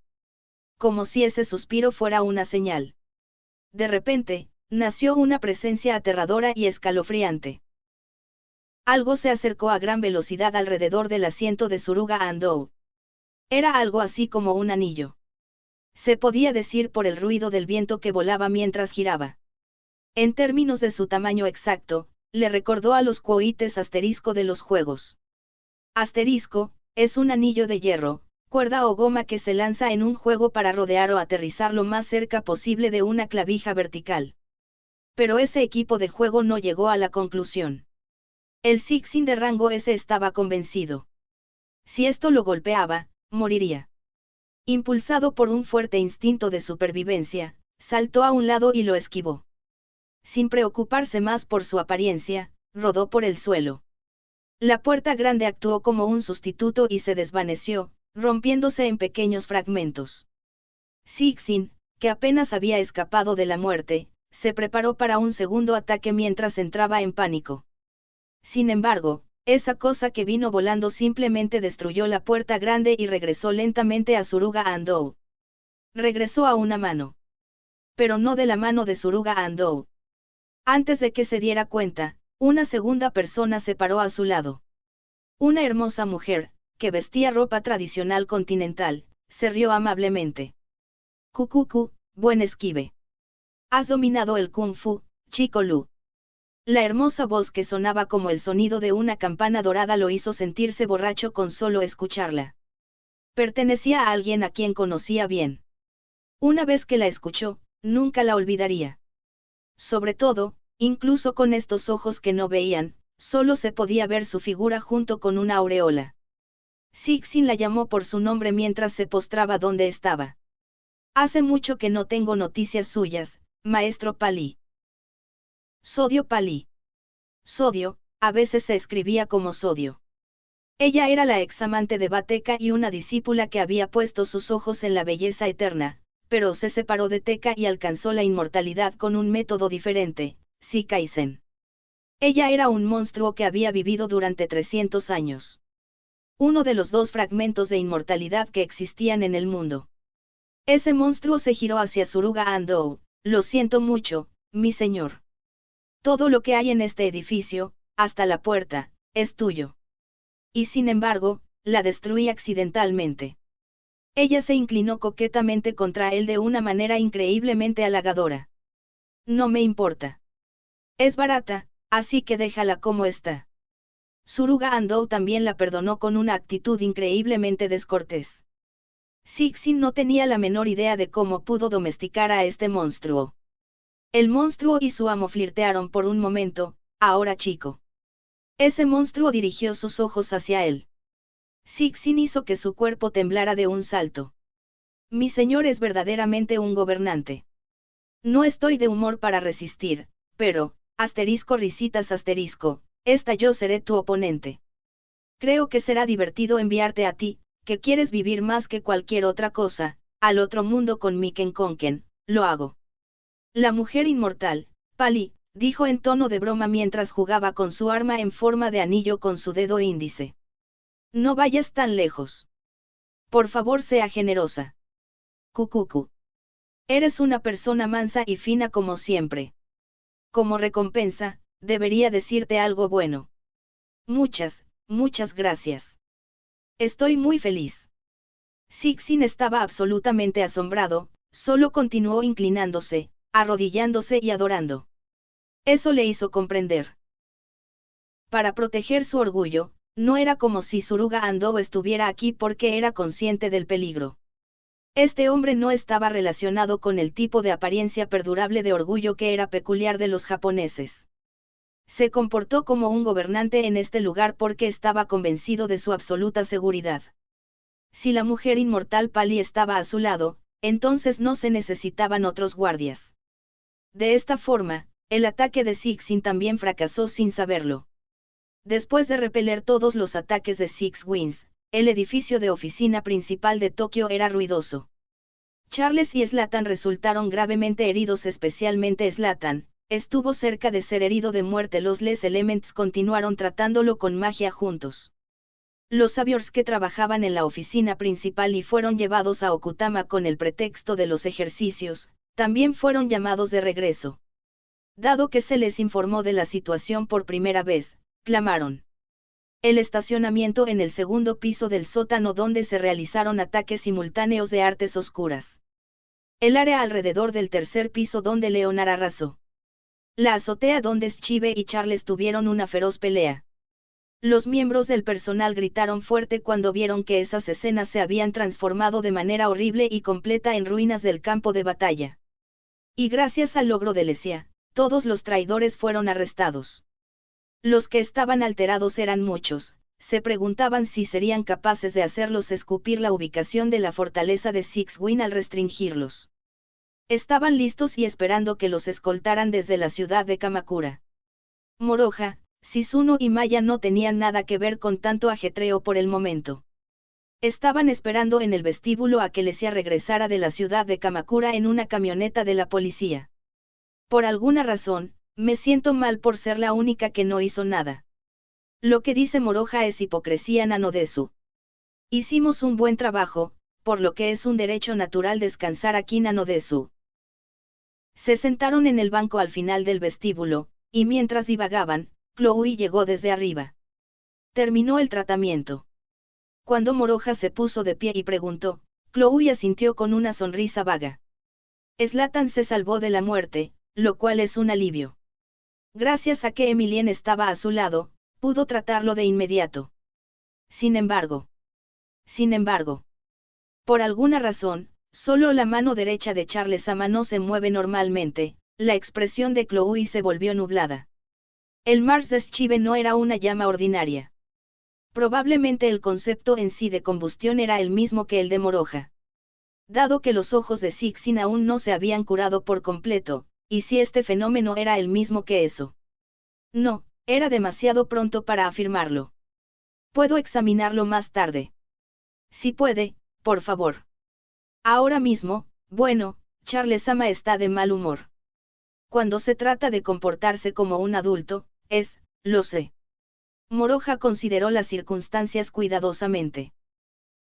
Como si ese suspiro fuera una señal. De repente, nació una presencia aterradora y escalofriante. Algo se acercó a gran velocidad alrededor del asiento de Suruga Andou. Era algo así como un anillo. Se podía decir por el ruido del viento que volaba mientras giraba. En términos de su tamaño exacto, le recordó a los cohetes asterisco de los juegos. Asterisco, es un anillo de hierro, cuerda o goma que se lanza en un juego para rodear o aterrizar lo más cerca posible de una clavija vertical. Pero ese equipo de juego no llegó a la conclusión. El Cixin de rango S estaba convencido. Si esto lo golpeaba, moriría. Impulsado por un fuerte instinto de supervivencia, saltó a un lado y lo esquivó. Sin preocuparse más por su apariencia, rodó por el suelo. La puerta grande actuó como un sustituto y se desvaneció, rompiéndose en pequeños fragmentos. Cixin, que apenas había escapado de la muerte, se preparó para un segundo ataque mientras entraba en pánico. Sin embargo, esa cosa que vino volando simplemente destruyó la puerta grande y regresó lentamente a Suruga Andou. Regresó a una mano. pero no de la mano de Suruga Ando. Antes de que se diera cuenta, una segunda persona se paró a su lado. Una hermosa mujer, que vestía ropa tradicional continental, se rió amablemente. Kukuku, buen esquive. Has dominado el kung fu, chico Lu. La hermosa voz que sonaba como el sonido de una campana dorada lo hizo sentirse borracho con solo escucharla. Pertenecía a alguien a quien conocía bien. Una vez que la escuchó, nunca la olvidaría. Sobre todo, incluso con estos ojos que no veían, solo se podía ver su figura junto con una aureola. Sixin la llamó por su nombre mientras se postraba donde estaba. Hace mucho que no tengo noticias suyas, maestro Pali. Sodio Pali. Sodio, a veces se escribía como Sodio. Ella era la examante de Bateka y una discípula que había puesto sus ojos en la belleza eterna, pero se separó de Teka y alcanzó la inmortalidad con un método diferente, Shikaizen. Ella era un monstruo que había vivido durante 300 años. Uno de los 2 fragmentos de inmortalidad que existían en el mundo. Ese monstruo se giró hacia Suruga Ando. Lo siento mucho, mi señor. Todo lo que hay en este edificio, hasta la puerta, es tuyo. Y sin embargo, la destruí accidentalmente. Ella se inclinó coquetamente contra él de una manera increíblemente halagadora. No me importa. Es barata, así que déjala como está. Suruga Ando también la perdonó con una actitud increíblemente descortés. Sixin no tenía la menor idea de cómo pudo domesticar a este monstruo. El monstruo y su amo flirtearon por un momento, ahora chico. Ese monstruo dirigió sus ojos hacia él. Sixin hizo que su cuerpo temblara de un salto. Mi señor es verdaderamente un gobernante. No estoy de humor para resistir, pero, asterisco risitas asterisco, esta yo seré tu oponente. Creo que será divertido enviarte a ti, que quieres vivir más que cualquier otra cosa, al otro mundo con Miken Konken, lo hago. La mujer inmortal, Pali, dijo en tono de broma mientras jugaba con su arma en forma de anillo con su dedo índice. No vayas tan lejos. Por favor, sea generosa. Kukuku. Eres una persona mansa y fina como siempre. Como recompensa, debería decirte algo bueno. Muchas gracias. Estoy muy feliz. Sixin estaba absolutamente asombrado, solo continuó inclinándose, arrodillándose y adorando. Eso le hizo comprender. Para proteger su orgullo, no era como si Suruga Ando estuviera aquí porque era consciente del peligro. Este hombre no estaba relacionado con el tipo de apariencia perdurable de orgullo que era peculiar de los japoneses. Se comportó como un gobernante en este lugar porque estaba convencido de su absoluta seguridad. Si la mujer inmortal Pali estaba a su lado, entonces no se necesitaban otros guardias. De esta forma, el ataque de Sixin también fracasó sin saberlo. Después de repeler todos los ataques de Six Wings, el edificio de oficina principal de Tokio era ruidoso. Charles y Zlatan resultaron gravemente heridos, especialmente Zlatan. Estuvo cerca de ser herido de muerte. Los Les Elements continuaron tratándolo con magia juntos. Los Saviors que trabajaban en la oficina principal y fueron llevados a Okutama con el pretexto de los ejercicios, también fueron llamados de regreso. Dado que se les informó de la situación por primera vez, clamaron. El estacionamiento en el segundo piso del sótano donde se realizaron ataques simultáneos de artes oscuras. El área alrededor del tercer piso donde Leonard arrasó. La azotea donde Schive y Charles tuvieron una feroz pelea. Los miembros del personal gritaron fuerte cuando vieron que esas escenas se habían transformado de manera horrible y completa en ruinas del campo de batalla. Y gracias al logro de Lesia, todos los traidores fueron arrestados. Los que estaban alterados eran muchos, se preguntaban si serían capaces de hacerlos escupir la ubicación de la fortaleza de Six Wing al restringirlos. Estaban listos y esperando que los escoltaran desde la ciudad de Kamakura. Moroja, Shizuno y Maya no tenían nada que ver con tanto ajetreo por el momento. Estaban esperando en el vestíbulo a que Lesia regresara de la ciudad de Kamakura en una camioneta de la policía. Por alguna razón, me siento mal por ser la única que no hizo nada. Lo que dice Moroja es hipocresía, Nanodesu. Hicimos un buen trabajo, por lo que es un derecho natural descansar aquí, Nanodesu. Se sentaron en el banco al final del vestíbulo, y mientras divagaban, Chloe llegó desde arriba. Terminó el tratamiento. Cuando Moroja se puso de pie y preguntó, Chloe asintió con una sonrisa vaga. Zlatan se salvó de la muerte, lo cual es un alivio. Gracias a que Emilien estaba a su lado, pudo tratarlo de inmediato. Sin embargo, por alguna razón, solo la mano derecha de Charles Ama no se mueve normalmente. La expresión de Chloe se volvió nublada. El Mars de Schive no era una llama ordinaria. Probablemente el concepto en sí de combustión era el mismo que el de Moroja. Dado que los ojos de Sixin aún no se habían curado por completo, y si este fenómeno era el mismo que eso. No, era demasiado pronto para afirmarlo. Puedo examinarlo más tarde. Si puede, por favor. Ahora mismo, bueno, Charles Ama está de mal humor. Cuando se trata de comportarse como un adulto, lo sé. Moroja consideró las circunstancias cuidadosamente.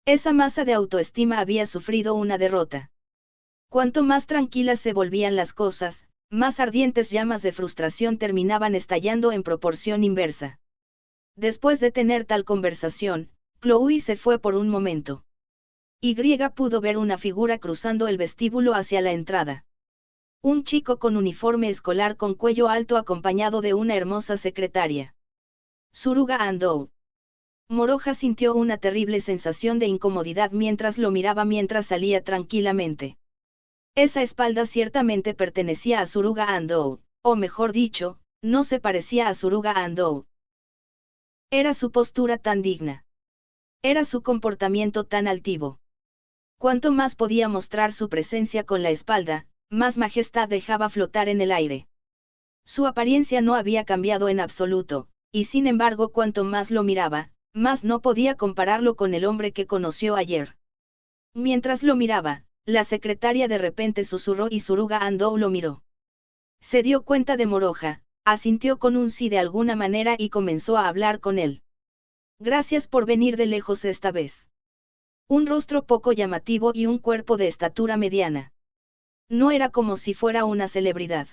Esa masa de autoestima había sufrido una derrota. Cuanto más tranquilas se volvían las cosas, más ardientes llamas de frustración terminaban estallando en proporción inversa. Después de tener tal conversación, Chloe se fue por un momento. Y pudo ver una figura cruzando el vestíbulo hacia la entrada. Un chico con uniforme escolar con cuello alto acompañado de una hermosa secretaria. Suruga Andou. Moroja sintió una terrible sensación de incomodidad mientras lo miraba mientras salía tranquilamente. Esa espalda ciertamente pertenecía a Suruga Andou, o mejor dicho, no se parecía a Suruga Andou. Era su postura tan digna. Era su comportamiento tan altivo. Cuanto más podía mostrar su presencia con la espalda, más majestad dejaba flotar en el aire. Su apariencia no había cambiado en absoluto, y sin embargo cuanto más lo miraba, más no podía compararlo con el hombre que conoció ayer. Mientras lo miraba, la secretaria de repente susurró y Suruga Andou lo miró. Se dio cuenta de Moroja, asintió con un sí de alguna manera y comenzó a hablar con él. Gracias por venir de lejos esta vez. Un rostro poco llamativo y un cuerpo de estatura mediana. No era como si fuera una celebridad.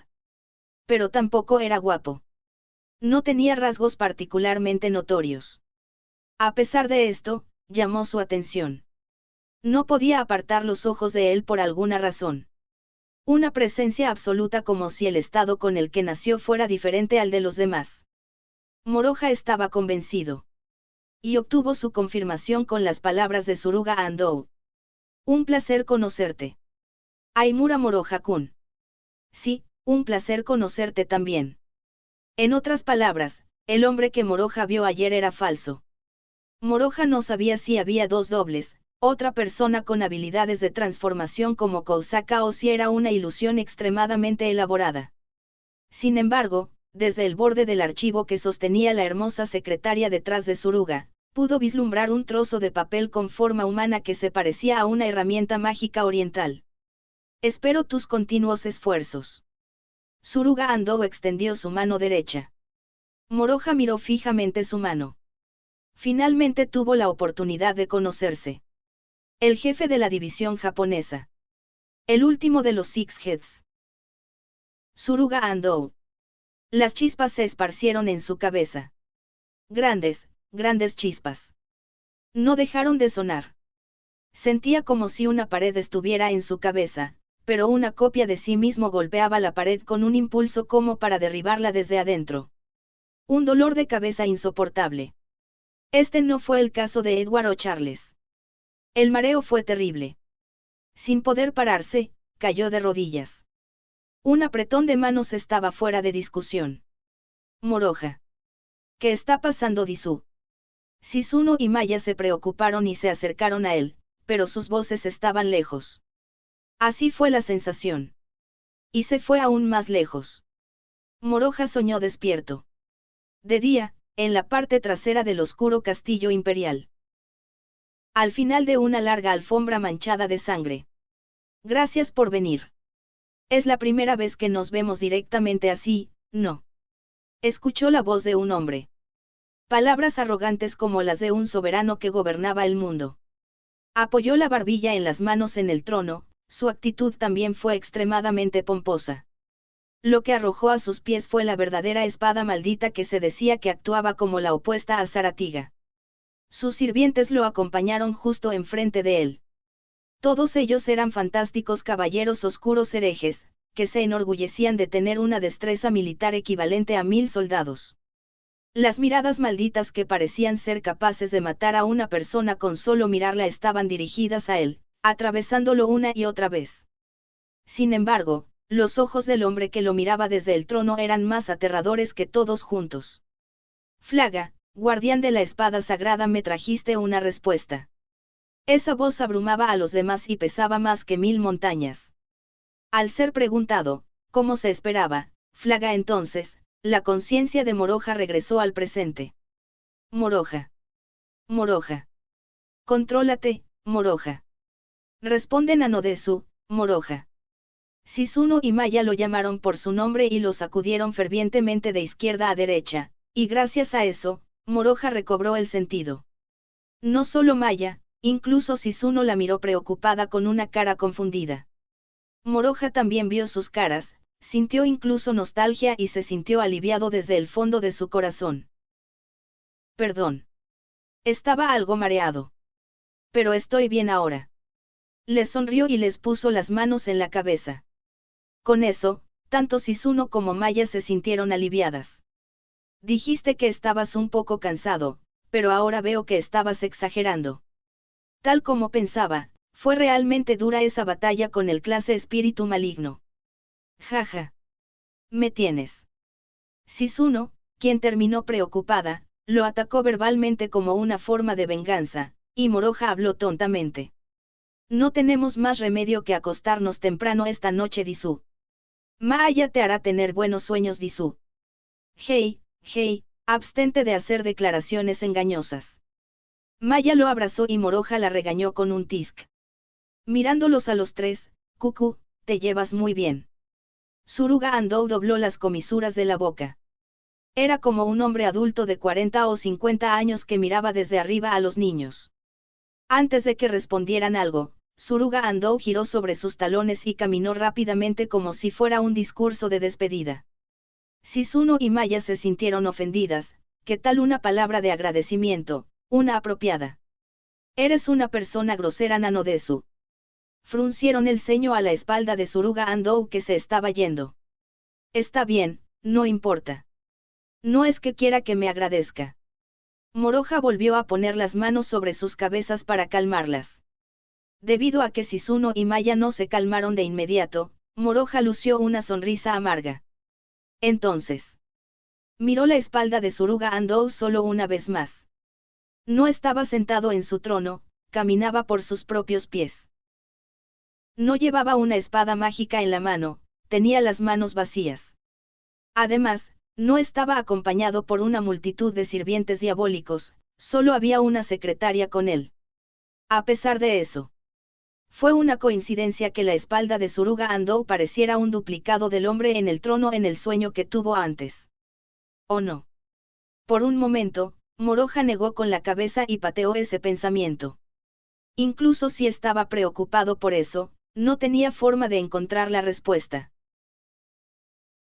Pero tampoco era guapo. No tenía rasgos particularmente notorios. A pesar de esto, llamó su atención. No podía apartar los ojos de él por alguna razón. Una presencia absoluta como si el estado con el que nació fuera diferente al de los demás. Moroja estaba convencido. Y obtuvo su confirmación con las palabras de Suruga Andou. Un placer conocerte. Aimura Moroja-kun. Sí, un placer conocerte también. En otras palabras, el hombre que Moroja vio ayer era falso. Moroja no sabía si había dos dobles, otra persona con habilidades de transformación como Kousaka o si era una ilusión extremadamente elaborada. Sin embargo, desde el borde del archivo que sostenía la hermosa secretaria detrás de Suruga, pudo vislumbrar un trozo de papel con forma humana que se parecía a una herramienta mágica oriental. Espero tus continuos esfuerzos. Suruga Andou extendió su mano derecha. Moroja miró fijamente su mano. Finalmente tuvo la oportunidad de conocerse. El jefe de la división japonesa. El último de los Six Heads. Suruga Andou. Las chispas se esparcieron en su cabeza. Grandes chispas. No dejaron de sonar. Sentía como si una pared estuviera en su cabeza, pero una copia de sí mismo golpeaba la pared con un impulso como para derribarla desde adentro. Un dolor de cabeza insoportable. Este no fue el caso de Edward o Charles. El mareo fue terrible. Sin poder pararse, cayó de rodillas. Un apretón de manos estaba fuera de discusión. Moroja. ¿Qué está pasando, Disu? Shizuno y Maya se preocuparon y se acercaron a él, pero sus voces estaban lejos. Así fue la sensación. Y se fue aún más lejos. Moroja soñó despierto. De día, en la parte trasera del oscuro castillo imperial. Al final de una larga alfombra manchada de sangre. Gracias por venir. Es la primera vez que nos vemos directamente así, ¿no? Escuchó la voz de un hombre. Palabras arrogantes como las de un soberano que gobernaba el mundo. Apoyó la barbilla en las manos en el trono, su actitud también fue extremadamente pomposa. Lo que arrojó a sus pies fue la verdadera espada maldita que se decía que actuaba como la opuesta a Zaratiga. Sus sirvientes lo acompañaron justo enfrente de él. Todos ellos eran fantásticos caballeros oscuros herejes, que se enorgullecían de tener una destreza militar equivalente a 1000 soldados. Las miradas malditas que parecían ser capaces de matar a una persona con solo mirarla estaban dirigidas a él, atravesándolo una y otra vez. Sin embargo, los ojos del hombre que lo miraba desde el trono eran más aterradores que todos juntos. Flaga, guardián de la espada sagrada, me trajiste una respuesta. Esa voz abrumaba a los demás y pesaba más que 1000 montañas. Al ser preguntado, ¿cómo se esperaba, Flaga entonces, la conciencia de Moroja regresó al presente. Moroja. Moroja. Contrólate, Moroja. Responden a Nodesu, Moroja. Sisuno y Maya lo llamaron por su nombre y lo sacudieron fervientemente de izquierda a derecha, y gracias a eso, Moroja recobró el sentido. No solo Maya, incluso Sisuno la miró preocupada con una cara confundida. Moroja también vio sus caras, sintió incluso nostalgia y se sintió aliviado desde el fondo de su corazón. Perdón. Estaba algo mareado. Pero estoy bien ahora. Les sonrió y les puso las manos en la cabeza. Con eso, tanto Sisuno como Maya se sintieron aliviadas. Dijiste que estabas un poco cansado, pero ahora veo que estabas exagerando. Tal como pensaba, fue realmente dura esa batalla con el clase espíritu maligno. Jaja. Me tienes. Sisuno, quien terminó preocupada, lo atacó verbalmente como una forma de venganza, y Moroja habló tontamente. No tenemos más remedio que acostarnos temprano esta noche, Disu. Maya te hará tener buenos sueños, Disu. Hey, abstente de hacer declaraciones engañosas. Maya lo abrazó y Moroja la regañó con un tisk. Mirándolos a los tres, Cucu, te llevas muy bien. Suruga Andou dobló las comisuras de la boca. Era como un hombre adulto de 40 o 50 años que miraba desde arriba a los niños. Antes de que respondieran algo, Suruga Andou giró sobre sus talones y caminó rápidamente como si fuera un discurso de despedida. Sisuno y Maya se sintieron ofendidas. ¿Qué tal una palabra de agradecimiento, una apropiada? Eres una persona grosera, Nanodesu. Fruncieron el ceño a la espalda de Suruga Andou que se estaba yendo. Está bien, no importa. No es que quiera que me agradezca. Moroja volvió a poner las manos sobre sus cabezas para calmarlas. Debido a que Sisuno y Maya no se calmaron de inmediato, Moroja lució una sonrisa amarga. Entonces, miró la espalda de Suruga Andou solo una vez más. No estaba sentado en su trono, caminaba por sus propios pies. No llevaba una espada mágica en la mano, tenía las manos vacías. Además, no estaba acompañado por una multitud de sirvientes diabólicos, solo había una secretaria con él. A pesar de eso, fue una coincidencia que la espalda de Suruga Andou pareciera un duplicado del hombre en el trono en el sueño que tuvo antes. ¿O no? Por un momento, Moroja negó con la cabeza y pateó ese pensamiento. Incluso si estaba preocupado por eso, no tenía forma de encontrar la respuesta.